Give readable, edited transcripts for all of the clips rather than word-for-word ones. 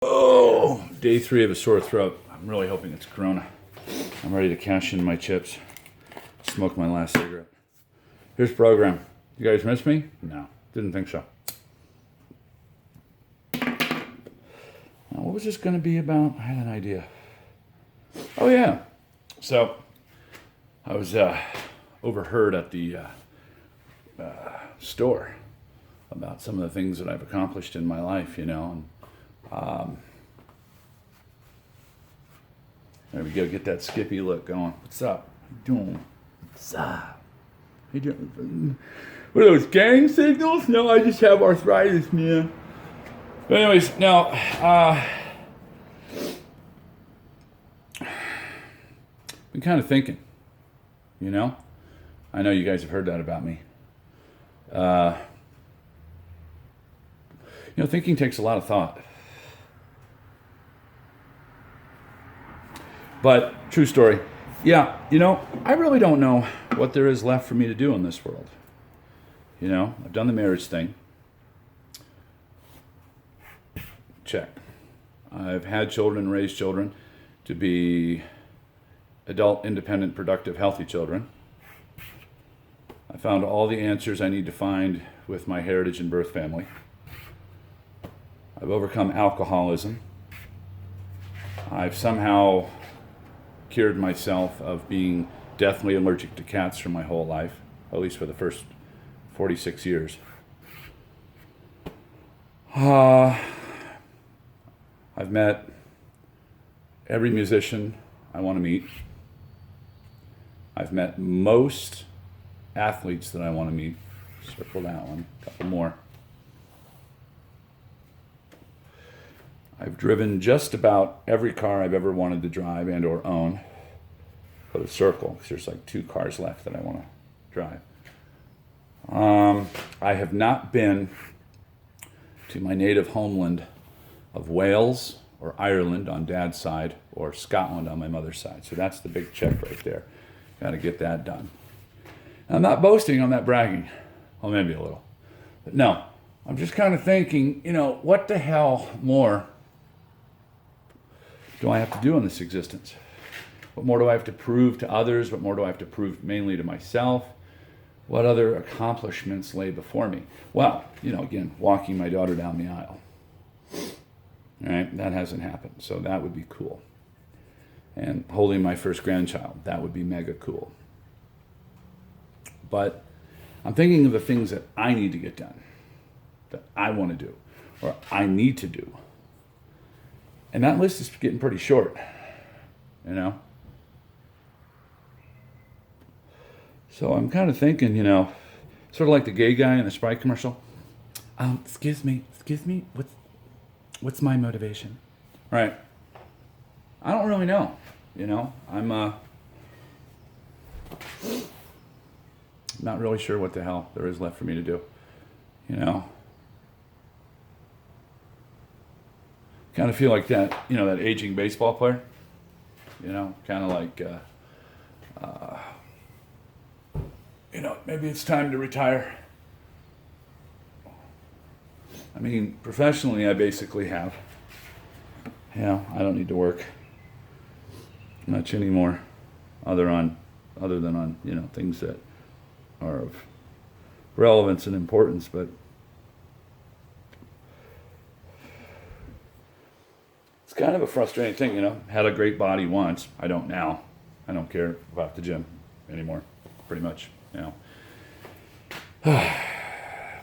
Oh, day 3 of a sore throat. I'm really hoping it's Corona. I'm ready to cash in my chips, smoke my last cigarette. Here's the program. You guys miss me? No, didn't think so. Now, what was this going to be about? I had an idea. Oh, yeah. So, I was overheard at the store about some of the things that I've accomplished in my life, you know. And, there we go, get that Skippy look going. What's up? How you doing? What's up? How you doing? What are those gang signals? No, I just have arthritis, man. But anyways, now, been kind of thinking, you know? I know you guys have heard that about me. Thinking takes a lot of thought. But, true story. Yeah, I really don't know what there is left for me to do in this world. I've done the marriage thing. Check. I've had children, raised children to be adult, independent, productive, healthy children. I found all the answers I need to find with my heritage and birth family. I've overcome alcoholism. I've somehow cured myself of being deathly allergic to cats for my whole life, at least for the first 46 years. I've met every musician I want to meet. I've met most athletes that I want to meet. Circle that one, a couple more. I've driven just about every car I've ever wanted to drive and or own. Put a circle, because there's like 2 cars left that I want to drive. I have not been to my native homeland of Wales or Ireland on Dad's side or Scotland on my mother's side. So that's the big check right there. Got to get that done. And I'm not boasting, I'm not bragging. Well, maybe a little. But no, I'm just kind of thinking, what the hell more do I have to do in this existence? What more do I have to prove to others? What more do I have to prove mainly to myself? What other accomplishments lay before me? Well, again, walking my daughter down the aisle. All right, that hasn't happened, so that would be cool. And holding my first grandchild, that would be mega cool. But I'm thinking of the things that I need to get done, that I want to do, or I need to do. And that list is getting pretty short, So I'm kind of thinking, sort of like the gay guy in the Sprite commercial. Excuse me, what's my motivation? Right. I don't really know, I'm not really sure what the hell there is left for me to do, Kind of feel like that, that aging baseball player, kind of like, maybe it's time to retire. I mean, professionally, I basically have. I don't need to work much anymore, other than on, things that are of relevance and importance, but it's kind of a frustrating thing, Had a great body once. I don't now. I don't care about the gym anymore, pretty much,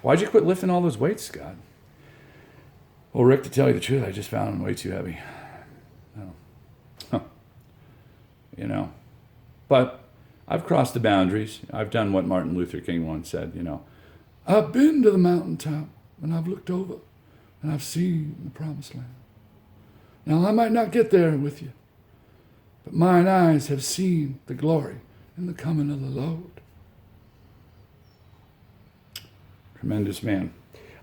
Why'd you quit lifting all those weights, Scott? Well, Rick, to tell you the truth, I just found them way too heavy. But I've crossed the boundaries. I've done what Martin Luther King once said, I've been to the mountaintop and I've looked over and I've seen the promised land. Now, I might not get there with you, but mine eyes have seen the glory and the coming of the Lord. Tremendous man.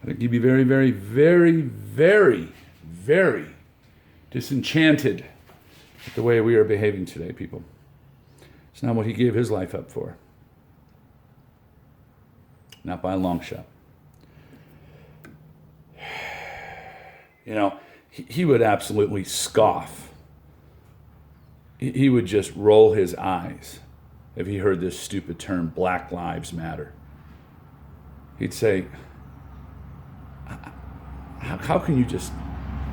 I think you'd be very, very, very, very, very disenchanted with the way we are behaving today, people. It's not what he gave his life up for. Not by a long shot. he would absolutely scoff. He would just roll his eyes if he heard this stupid term, Black Lives Matter. He'd say, how can you just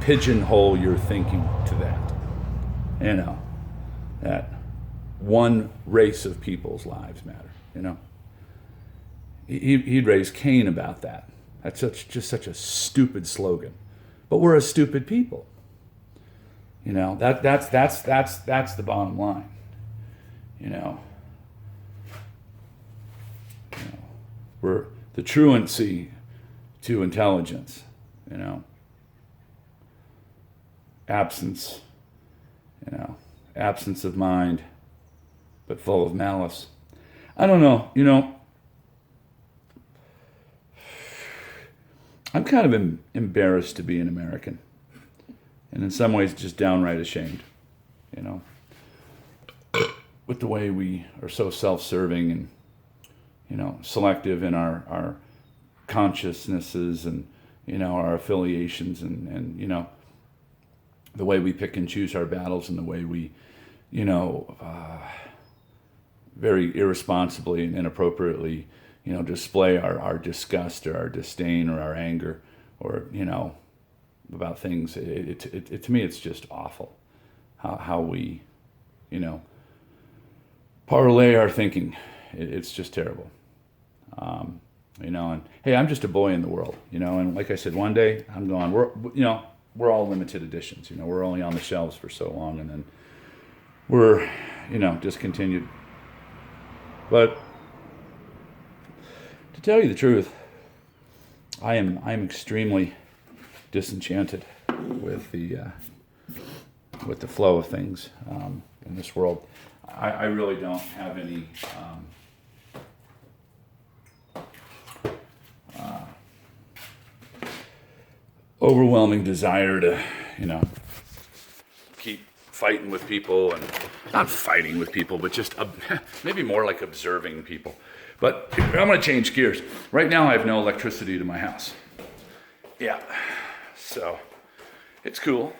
pigeonhole your thinking to that? You know, that one race of people's lives matter, you know? He'd raise Cain about that. That's just such a stupid slogan. But we're a stupid people. You know, that's the bottom line. You know, we're the truancy to intelligence. You know, absence. You know, absence of mind, but full of malice. I don't know. You know, I'm kind of embarrassed to be an American, and in some ways just downright ashamed, you know, with the way we are so self-serving and, you know, selective in our consciousnesses and, you know, our affiliations and you know, the way we pick and choose our battles and the way we, you know, very irresponsibly and inappropriately, you know, display our disgust or our disdain or our anger or, you know, about things. It to me, it's just awful how we, you know, parlay our thinking. It's just terrible. You know, and hey, I'm just a boy in the world, you know, and like I said, one day I'm gone. We're all limited editions, you know, we're only on the shelves for so long and then we're, you know, discontinued. But to tell you the truth, I am extremely disenchanted with the flow of things in this world. I really don't have any overwhelming desire to, you know, keep fighting with people and not fighting with people, but just maybe more like observing people. But I'm going to change gears. Right now I have no electricity to my house. Yeah, so it's cool.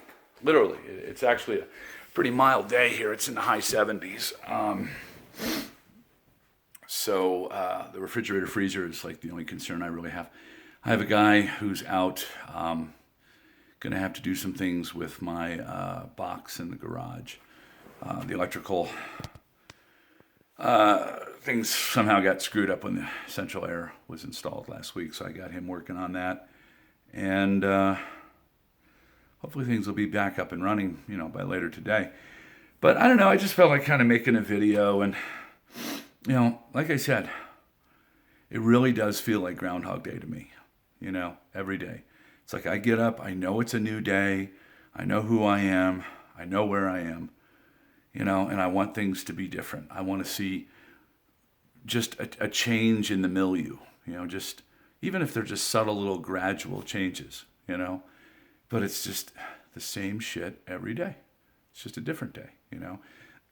Literally, it's actually a pretty mild day here. It's in the high 70s. So the refrigerator freezer is like the only concern I really have. I have a guy who's out, going to have to do some things with my box in the garage. The electrical things somehow got screwed up when the central air was installed last week, so I got him working on that. And hopefully things will be back up and running, you know, by later today. But I don't know, I just felt like kind of making a video and, you know, like I said, it really does feel like Groundhog Day to me, you know, every day. It's like I get up, I know it's a new day, I know who I am, I know where I am, you know, and I want things to be different. I want to see just a change in the milieu, you know, just even if they're just subtle little gradual changes, you know, but it's just the same shit every day. It's just a different day, you know,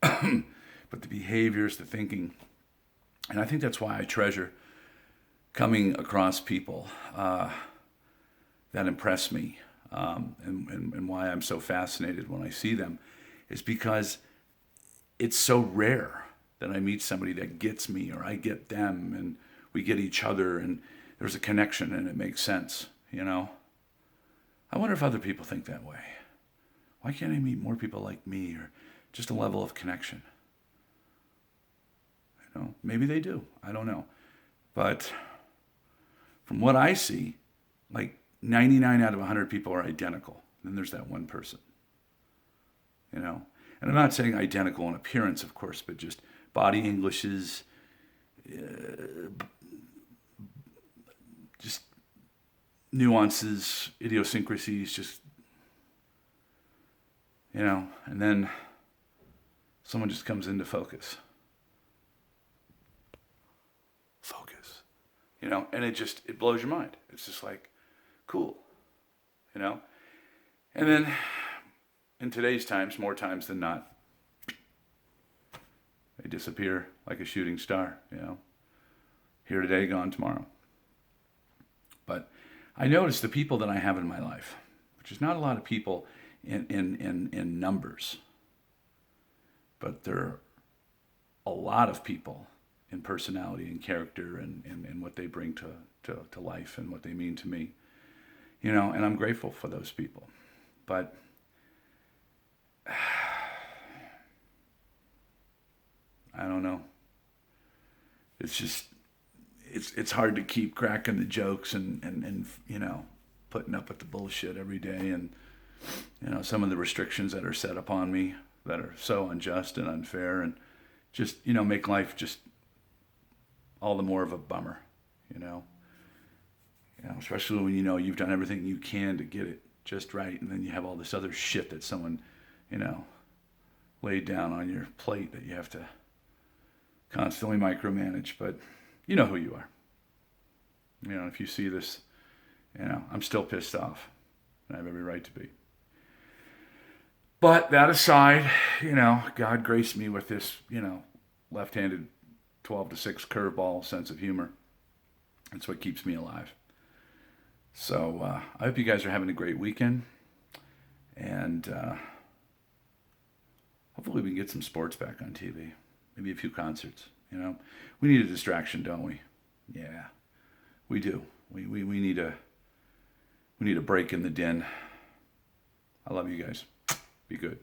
but the behaviors, the thinking, and I think that's why I treasure coming across people that impress me, and why I'm so fascinated when I see them is because it's so rare that I meet somebody that gets me or I get them and we get each other and there's a connection and it makes sense, you know? I wonder if other people think that way. Why can't I meet more people like me or just a level of connection? You know, maybe they do. I don't know. But from what I see, like 99 out of 100 people are identical. Then there's that one person, you know? And I'm not saying identical in appearance, of course, but just body Englishes, just nuances, idiosyncrasies, just, you know, and then someone just comes into focus. You know, and it blows your mind. It's just like, cool, you know? And then in today's times, more times than not, they disappear like a shooting star, you know? Here today, gone tomorrow. But I notice the people that I have in my life, There's not a lot of people in numbers, but there are a lot of people in personality and character and what they bring to life and what they mean to me. You know, and I'm grateful for those people. But I don't know. It's just it's hard to keep cracking the jokes and you know, putting up with the bullshit every day, and you know, some of the restrictions that are set upon me that are so unjust and unfair, and just, you know, make life just all the more of a bummer, you know. You know, especially when you know you've done everything you can to get it just right, and then you have all this other shit that someone, you know, laid down on your plate that you have to constantly micromanage. But you know who you are. You know, if you see this, you know, I'm still pissed off, and I have every right to be. But that aside, you know, God graced me with this, you know, left-handed 12-6 curveball sense of humor. It's what keeps me alive. So I hope you guys are having a great weekend, and hopefully we can get some sports back on TV. Maybe a few concerts. You know, we need a distraction, don't we? Yeah, we do. We need a break in the den. I love you guys. Be good.